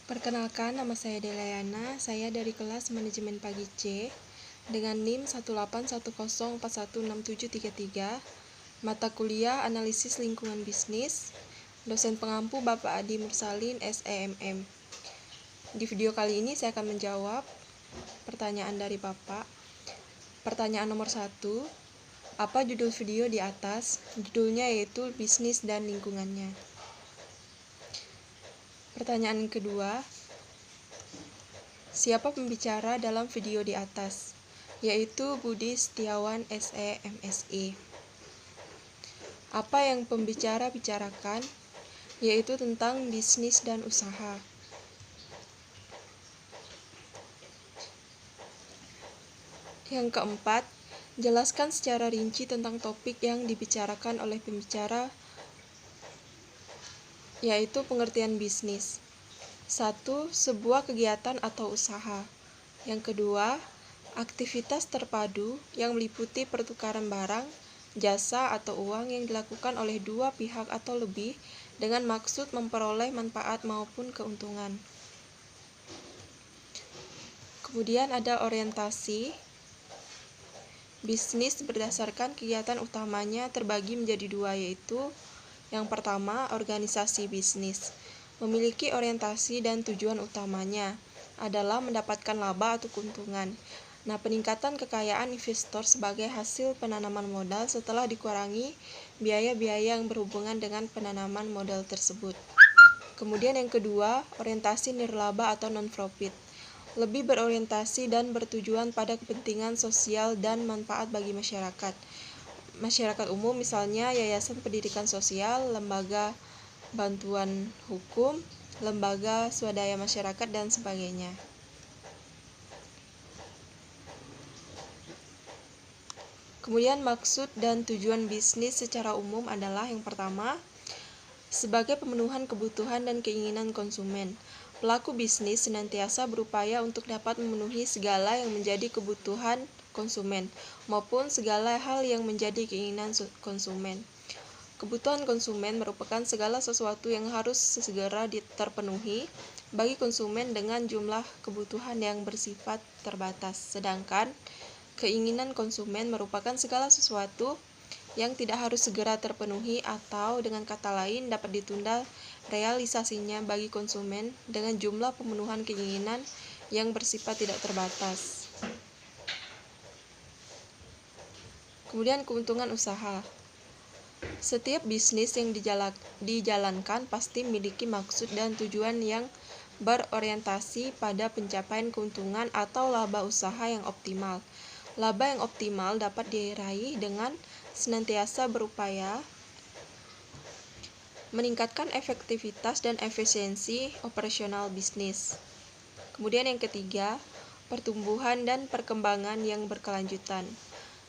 Perkenalkan, nama saya Delayana. Saya dari kelas Manajemen Pagi C dengan NIM 181041673. Mata kuliah Analisis Lingkungan Bisnis. Dosen pengampu Bapak Adi Mursalin, SEMM. Di video kali ini saya akan menjawab pertanyaan dari Bapak. Pertanyaan nomor 1. Apa judul video di atas? Judulnya yaitu Bisnis dan Lingkungannya. Pertanyaan kedua, siapa pembicara dalam video di atas? Yaitu Budi Setiawan, SE, MSI. Apa yang pembicara bicarakan? Yaitu tentang bisnis dan usaha. Yang keempat, jelaskan secara rinci tentang topik yang dibicarakan oleh pembicara, yaitu pengertian bisnis. 1. Sebuah kegiatan atau usaha. Yang kedua, aktivitas terpadu yang meliputi pertukaran barang, jasa, atau uang yang dilakukan oleh dua pihak atau lebih dengan maksud memperoleh manfaat maupun keuntungan. Kemudian ada orientasi. Bisnis berdasarkan kegiatan utamanya terbagi menjadi dua, yaitu yang pertama, organisasi bisnis. Memiliki orientasi dan tujuan utamanya adalah mendapatkan laba atau keuntungan. Nah, peningkatan kekayaan investor sebagai hasil penanaman modal setelah dikurangi biaya-biaya yang berhubungan dengan penanaman modal tersebut. Kemudian yang kedua, orientasi nirlaba atau non-profit. Lebih berorientasi dan bertujuan pada kepentingan sosial dan manfaat bagi masyarakat. Masyarakat umum misalnya yayasan pendidikan sosial, lembaga bantuan hukum, lembaga swadaya masyarakat, dan sebagainya. Kemudian maksud dan tujuan bisnis secara umum adalah yang pertama, sebagai pemenuhan kebutuhan dan keinginan konsumen. Pelaku bisnis senantiasa berupaya untuk dapat memenuhi segala yang menjadi kebutuhan konsumen maupun segala hal yang menjadi keinginan konsumen. Kebutuhan konsumen merupakan segala sesuatu yang harus segera terpenuhi bagi konsumen dengan jumlah kebutuhan yang bersifat terbatas. Sedangkan keinginan konsumen merupakan segala sesuatu yang tidak harus segera terpenuhi atau dengan kata lain dapat ditunda realisasinya bagi konsumen dengan jumlah pemenuhan keinginan yang bersifat tidak terbatas. Kemudian keuntungan usaha. Setiap bisnis yang dijalankan pasti memiliki maksud dan tujuan yang berorientasi pada pencapaian keuntungan atau laba usaha yang optimal. Laba yang optimal dapat diraih dengan senantiasa berupaya meningkatkan efektivitas dan efisiensi operasional bisnis. Kemudian yang ketiga, pertumbuhan dan perkembangan yang berkelanjutan.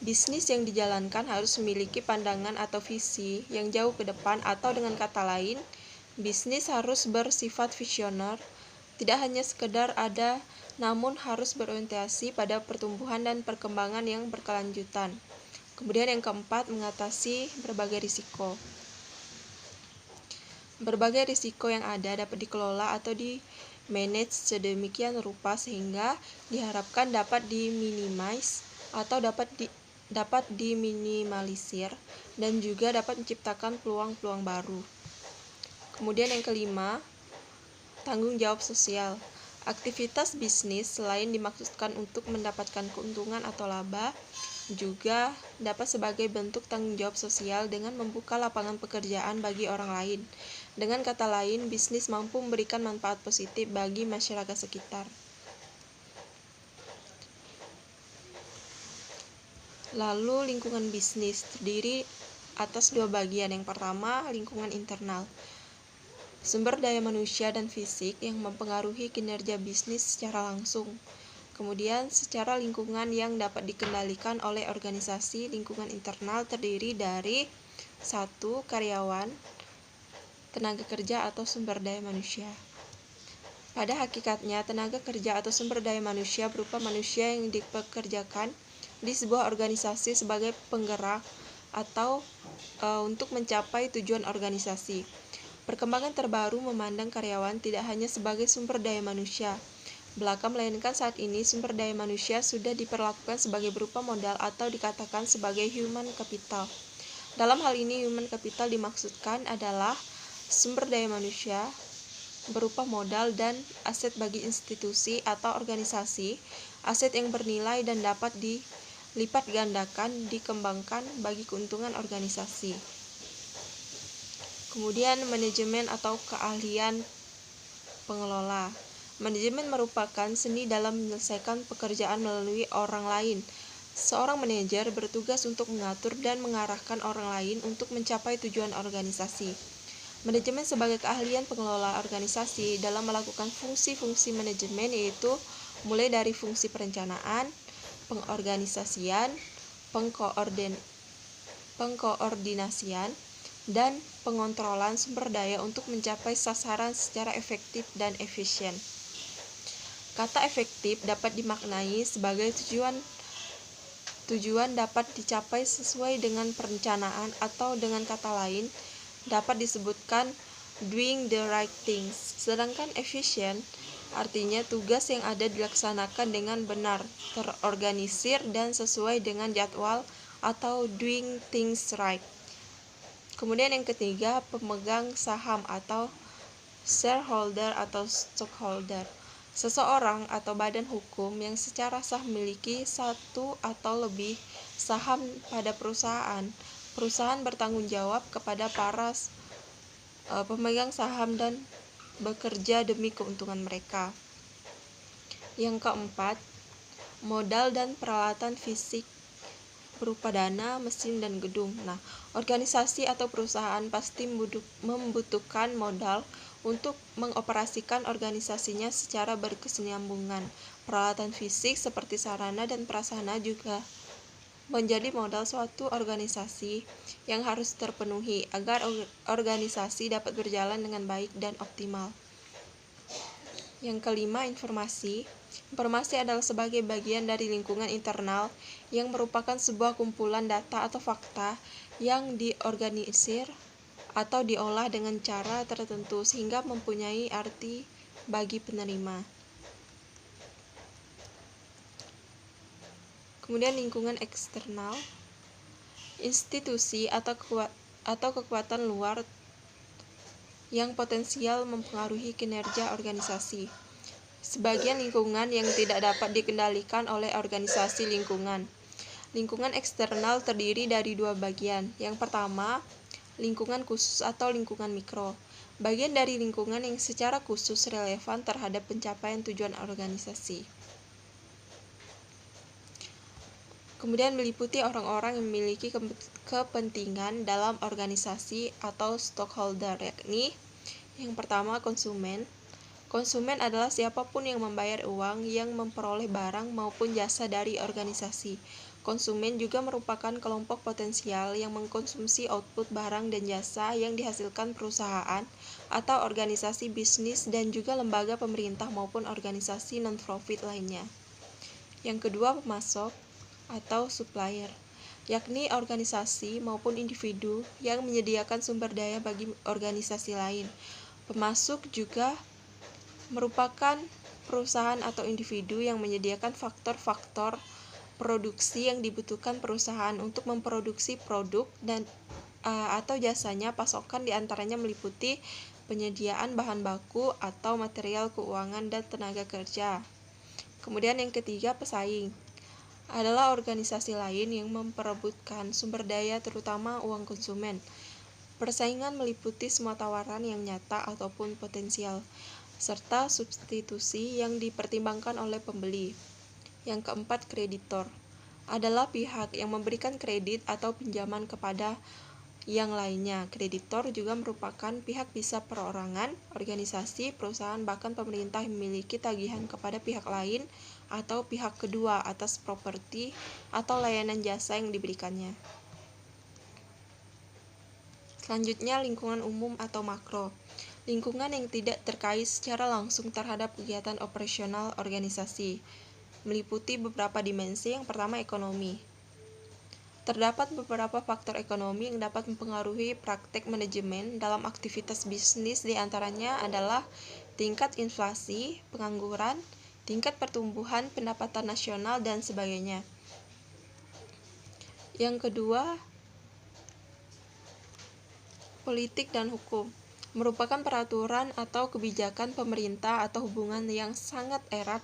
Bisnis yang dijalankan harus memiliki pandangan atau visi yang jauh ke depan, atau dengan kata lain, bisnis harus bersifat visioner, tidak hanya sekedar ada, namun harus berorientasi pada pertumbuhan dan perkembangan yang berkelanjutan. Kemudian yang keempat, mengatasi berbagai risiko. Berbagai risiko yang ada dapat dikelola atau di-manage sedemikian rupa sehingga diharapkan dapat diminimize atau dapat diminimalisir dan juga dapat menciptakan peluang-peluang baru. Kemudian yang kelima, tanggung jawab sosial. Aktivitas bisnis selain dimaksudkan untuk mendapatkan keuntungan atau laba, juga dapat sebagai bentuk tanggung jawab sosial dengan membuka lapangan pekerjaan bagi orang lain. Dengan kata lain, bisnis mampu memberikan manfaat positif bagi masyarakat sekitar. Lalu lingkungan bisnis terdiri atas dua bagian. Yang pertama, lingkungan internal. Sumber daya manusia dan fisik yang mempengaruhi kinerja bisnis secara langsung. Kemudian, secara lingkungan yang dapat dikendalikan oleh organisasi. Lingkungan internal terdiri dari 1. Karyawan, tenaga kerja atau sumber daya manusia. Pada hakikatnya, tenaga kerja atau sumber daya manusia berupa manusia yang dipekerjakan di sebuah organisasi sebagai penggerak atau untuk mencapai tujuan organisasi. Perkembangan terbaru memandang karyawan tidak hanya sebagai sumber daya manusia belaka, melainkan saat ini sumber daya manusia sudah diperlakukan sebagai berupa modal atau dikatakan sebagai human capital. Dalam hal ini, human capital dimaksudkan adalah sumber daya manusia berupa modal dan aset bagi institusi atau organisasi, aset yang bernilai dan dapat dilipat gandakan, dikembangkan bagi keuntungan organisasi. Kemudian manajemen atau keahlian pengelola. Manajemen merupakan seni dalam menyelesaikan pekerjaan melalui orang lain. Seorang manajer bertugas untuk mengatur dan mengarahkan orang lain untuk mencapai tujuan organisasi. Manajemen sebagai keahlian pengelola organisasi dalam melakukan fungsi-fungsi manajemen yaitu mulai dari fungsi perencanaan, pengorganisasian, pengkoordinasian, dan pengontrolan sumber daya untuk mencapai sasaran secara efektif dan efisien. Kata efektif dapat dimaknai sebagai tujuan dapat dicapai sesuai dengan perencanaan atau dengan kata lain dapat disebutkan doing the right things. Sedangkan efisien artinya tugas yang ada dilaksanakan dengan benar, terorganisir dan sesuai dengan jadwal atau doing things right. Kemudian yang ketiga, pemegang saham atau shareholder atau stockholder. Seseorang atau badan hukum yang secara sah memiliki satu atau lebih saham pada perusahaan. Perusahaan bertanggung jawab kepada para pemegang saham dan bekerja demi keuntungan mereka. Yang keempat, modal dan peralatan fisik berupa dana, mesin, dan gedung. Nah, organisasi atau perusahaan pasti membutuhkan modal untuk mengoperasikan organisasinya secara berkesinambungan. Peralatan fisik seperti sarana dan prasarana juga menjadi modal suatu organisasi yang harus terpenuhi agar organisasi dapat berjalan dengan baik dan optimal. Yang kelima, informasi. Informasi adalah sebagai bagian dari lingkungan internal yang merupakan sebuah kumpulan data atau fakta yang diorganisir atau diolah dengan cara tertentu sehingga mempunyai arti bagi penerima. Kemudian lingkungan eksternal, institusi atau kekuatan luar yang potensial mempengaruhi kinerja organisasi. Sebagian lingkungan yang tidak dapat dikendalikan oleh organisasi lingkungan. Lingkungan eksternal terdiri dari dua bagian. Yang pertama, lingkungan khusus atau lingkungan mikro. Bagian dari lingkungan yang secara khusus relevan terhadap pencapaian tujuan organisasi. Kemudian meliputi orang-orang yang memiliki kepentingan dalam organisasi atau stockholder, yakni yang pertama konsumen. Konsumen adalah siapapun yang membayar uang yang memperoleh barang maupun jasa dari organisasi. Konsumen juga merupakan kelompok potensial yang mengkonsumsi output barang dan jasa yang dihasilkan perusahaan atau organisasi bisnis dan juga lembaga pemerintah maupun organisasi non-profit lainnya. Yang kedua, pemasok atau supplier, yakni organisasi maupun individu yang menyediakan sumber daya bagi organisasi lain. Pemasok juga merupakan perusahaan atau individu yang menyediakan faktor-faktor produksi yang dibutuhkan perusahaan untuk memproduksi produk dan atau jasanya. Pasokan diantaranya meliputi penyediaan bahan baku atau material keuangan dan tenaga kerja. Kemudian yang ketiga, pesaing adalah organisasi lain yang memperebutkan sumber daya terutama uang konsumen. Persaingan meliputi semua tawaran yang nyata ataupun potensial, serta substitusi yang dipertimbangkan oleh pembeli. Yang keempat, kreditor adalah pihak yang memberikan kredit atau pinjaman kepada yang lainnya. Kreditor juga merupakan pihak bisa perorangan, organisasi, perusahaan, bahkan pemerintah yang memiliki tagihan kepada pihak lain atau pihak kedua atas properti atau layanan jasa yang diberikannya. Selanjutnya, lingkungan umum atau makro. Lingkungan yang tidak terkait secara langsung terhadap kegiatan operasional organisasi, meliputi beberapa dimensi. Yang pertama, ekonomi. Terdapat beberapa faktor ekonomi yang dapat mempengaruhi praktek manajemen dalam aktivitas bisnis, di antaranya adalah tingkat inflasi, pengangguran, tingkat pertumbuhan pendapatan nasional, dan sebagainya. Yang kedua, politik dan hukum merupakan peraturan atau kebijakan pemerintah atau hubungan yang sangat erat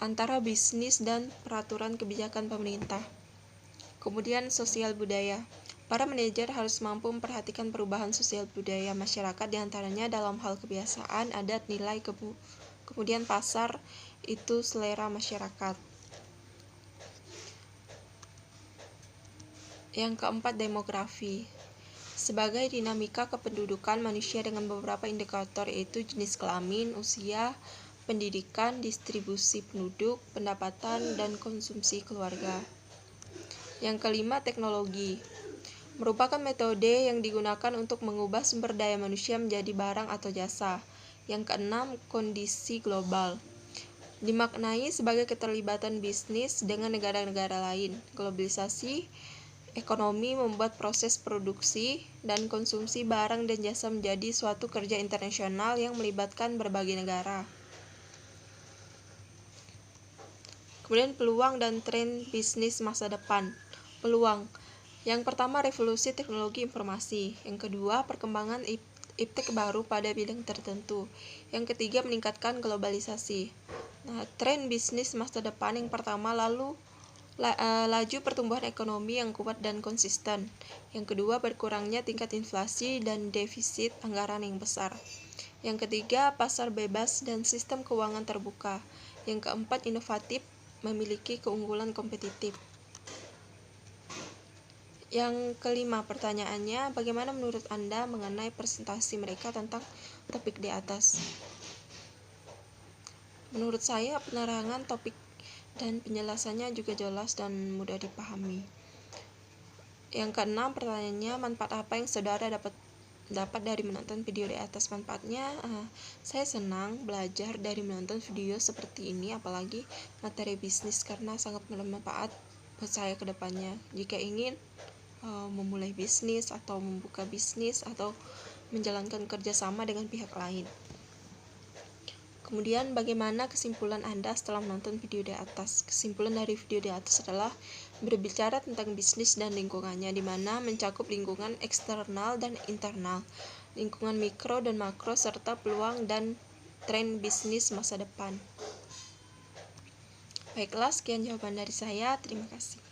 antara bisnis dan peraturan kebijakan pemerintah. Kemudian sosial budaya. Para manajer harus mampu memperhatikan perubahan sosial budaya masyarakat, diantaranya dalam hal kebiasaan, adat, nilai, kemudian pasar, itu selera masyarakat. Yang keempat, demografi. Sebagai dinamika kependudukan manusia dengan beberapa indikator, yaitu jenis kelamin, usia, pendidikan, distribusi penduduk, pendapatan, dan konsumsi keluarga. Yang kelima, teknologi. Merupakan metode yang digunakan untuk mengubah sumber daya manusia menjadi barang atau jasa. Yang keenam, kondisi global. Dimaknai sebagai keterlibatan bisnis dengan negara-negara lain. Globalisasi ekonomi membuat proses produksi dan konsumsi barang dan jasa menjadi suatu kerja internasional yang melibatkan berbagai negara. Kemudian peluang dan tren bisnis masa depan. Peluang. Yang pertama, revolusi teknologi informasi. Yang kedua, perkembangan iptek baru pada bidang tertentu. Yang ketiga, meningkatkan globalisasi. Nah, tren bisnis masa depan yang pertama, laju pertumbuhan ekonomi yang kuat dan konsisten. Yang kedua, berkurangnya tingkat inflasi dan defisit anggaran yang besar. Yang ketiga, pasar bebas dan sistem keuangan terbuka. Yang keempat, inovatif, memiliki keunggulan kompetitif. Yang kelima, pertanyaannya, bagaimana menurut Anda mengenai presentasi mereka tentang topik di atas? Menurut saya, penerangan topik dan penjelasannya juga jelas dan mudah dipahami. Yang keenam, pertanyaannya, manfaat apa yang saudara dapat dari menonton video di atas? Manfaatnya, saya senang belajar dari menonton video seperti ini, apalagi materi bisnis, karena sangat bermanfaat buat saya ke depannya jika ingin memulai bisnis atau membuka bisnis atau menjalankan kerjasama dengan pihak lain. Kemudian bagaimana kesimpulan Anda setelah menonton video di atas? Kesimpulan dari video di atas adalah berbicara tentang bisnis dan lingkungannya, di mana mencakup lingkungan eksternal dan internal, lingkungan mikro dan makro, serta peluang dan tren bisnis masa depan. Baiklah, sekian jawaban dari saya. Terima kasih.